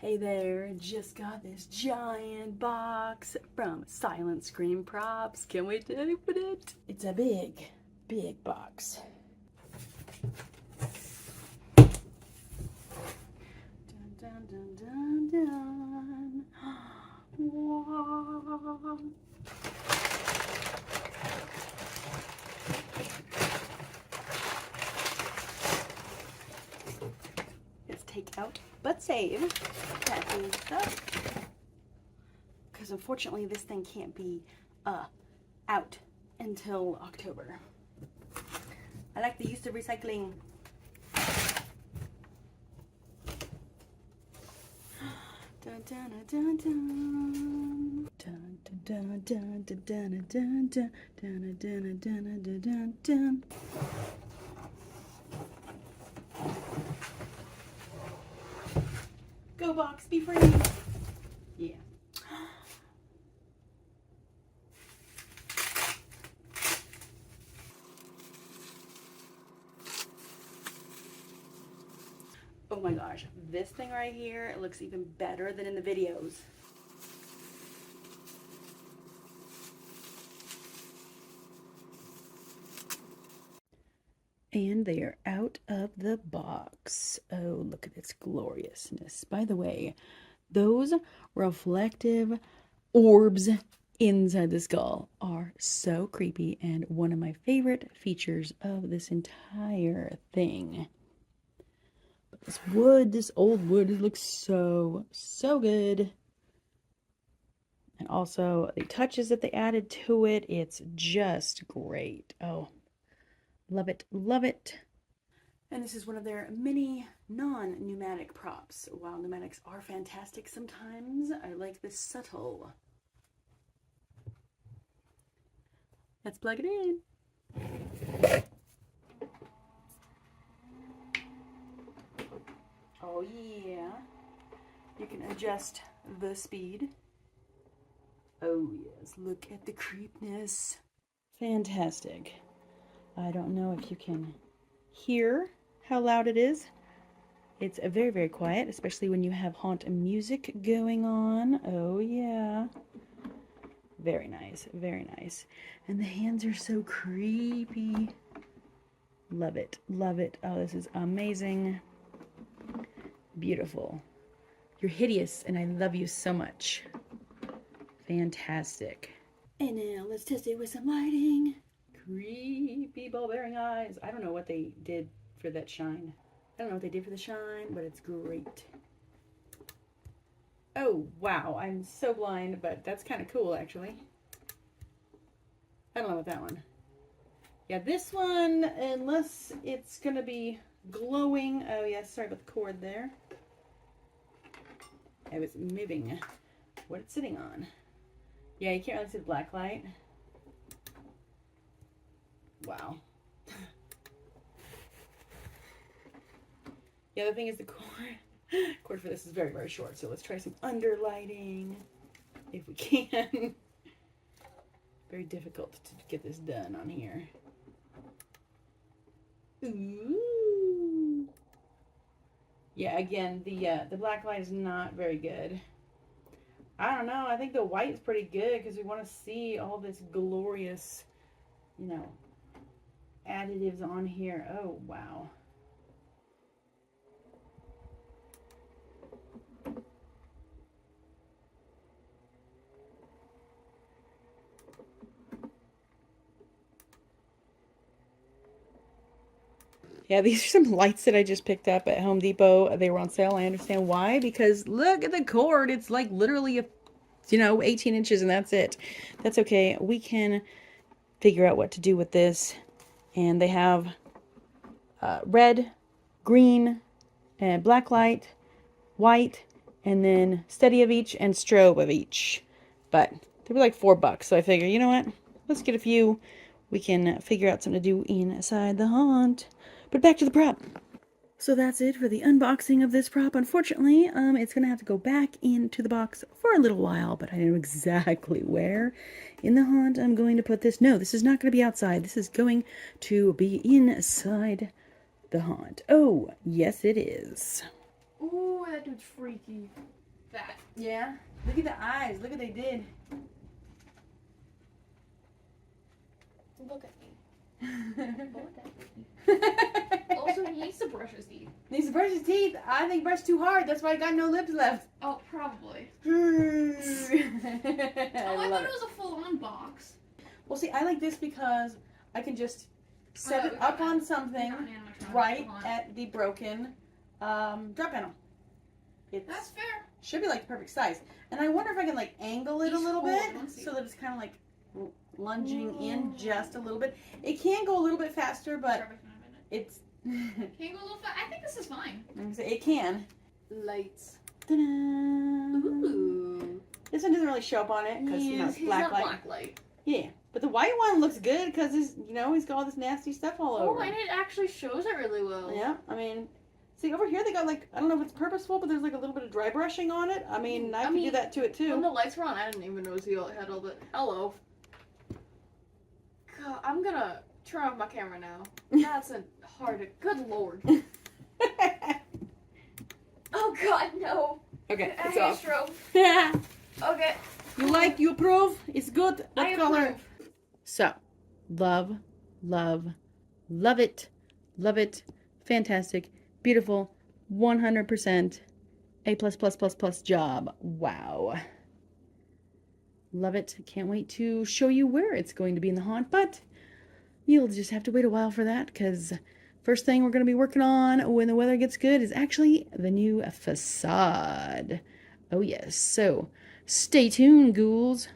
Hey there, just got this giant box from Silent Scream Props. Can't wait to open it. It's a big, big box. Dun, dun, dun, dun, dun. Wow. It's take out but save. That is stuff. Because unfortunately this thing can't be out until October. I like the use of recycling. Dun, dun, dun, dun, dun. Dun, dun, dun, dun, dun, dun, dun, dun, dun, dun, dun, dun. Go box, be free. Yeah. Oh my gosh, this thing right here looks even better than in the videos. And they are out of the box. Oh, look at its gloriousness. By the way, those reflective orbs inside the skull are so creepy and one of my favorite features of this entire thing. But this wood, this old wood, it looks so good. And also the touches that they added to it, it's just great. Oh, love it, love it. And this is one of their mini non-pneumatic props. While pneumatics are fantastic sometimes, I like this subtle. Let's plug it in. Oh yeah. You can adjust the speed. Oh yes, look at the creepness. Fantastic. I don't know if you can hear how loud it is. It's very quiet, especially when you have haunt music going on. Oh yeah. Very nice, very nice. And the hands are so creepy. Love it, love it. Oh, this is amazing. Beautiful. You're hideous and I love you so much. Fantastic. And now let's test it with some lighting. Creepy ball-bearing eyes. I don't know what they did for that shine. I don't know what they did for the shine, but it's great. Oh, wow. I'm so blind, but that's kind of cool, actually. I don't know about that one. Yeah, this one, unless it's going to be glowing. Oh, yeah, sorry about the cord there. I was moving what it's sitting on. Yeah, you can't really see the black light. Wow. The other thing is the cord for this is very short, so let's try some underlighting if we can. Very difficult to get this done on here. Ooh. Yeah, again, the black light is not very good. I don't know. I think the white is pretty good because we want to see all this glorious, you know, additives on here. Oh, wow. Yeah, these are some lights that I just picked up at Home Depot. They were on sale. I understand why, because look at the cord. It's like literally 18 inches and that's it. That's okay. We can figure out what to do with this. And they have red, green, and black light, white, and then steady of each and strobe of each. But they were like $4, so I figure, you know what? Let's get a few. We can figure out something to do inside the haunt. But back to the prop. So that's it for the unboxing of this prop. Unfortunately, it's going to have to go back into the box for a little while, but I know exactly where in the haunt I'm going to put this. No, this is not going to be outside. This is going to be inside the haunt. Oh, yes it is. Ooh, that dude's freaky. That. Yeah. Look at the eyes. Look what they did. Look at me. Look at me. Also, he needs to brush his teeth. Needs to brush his teeth. I think brush too hard. That's why I got no lips left. Oh, probably. I I love thought it was a full-on box. Well, see, I like this because I can just set we it got up on something an animatronic right on. at the broken drop panel. That's fair. Should be like the perfect size. And I wonder if I can like angle it a little bit so that it's kind of like lunging in just a little bit. It can go a little bit faster, but it's... Can you go a little fast? I think this is fine. It can. Lights. Ta-da! Ooh. This one doesn't really show up on it because it's black light. Black light. Yeah, but the white one looks good because he's got all this nasty stuff all over. Oh, and it actually shows it really well. Yeah, I mean, see over here they got like, I don't know if it's purposeful, but there's like a little bit of dry brushing on it. I mean, I could do that to it too. When the lights were on, I didn't even notice he had all the. Hello. God, I'm gonna turn off my camera now. That's a hard. Good lord. Oh God, no. Okay, I it's hate off. stroke. Yeah. Okay. You approve? It's good. I What color? approve. So, love, love, love it. Love it. Fantastic. Beautiful. 100% A++++ job. Wow. Love it. Can't wait to show you where it's going to be in the haunt, but you'll just have to wait a while for that because first thing we're going to be working on when the weather gets good is actually the new facade. Oh yes. So, stay tuned, ghouls.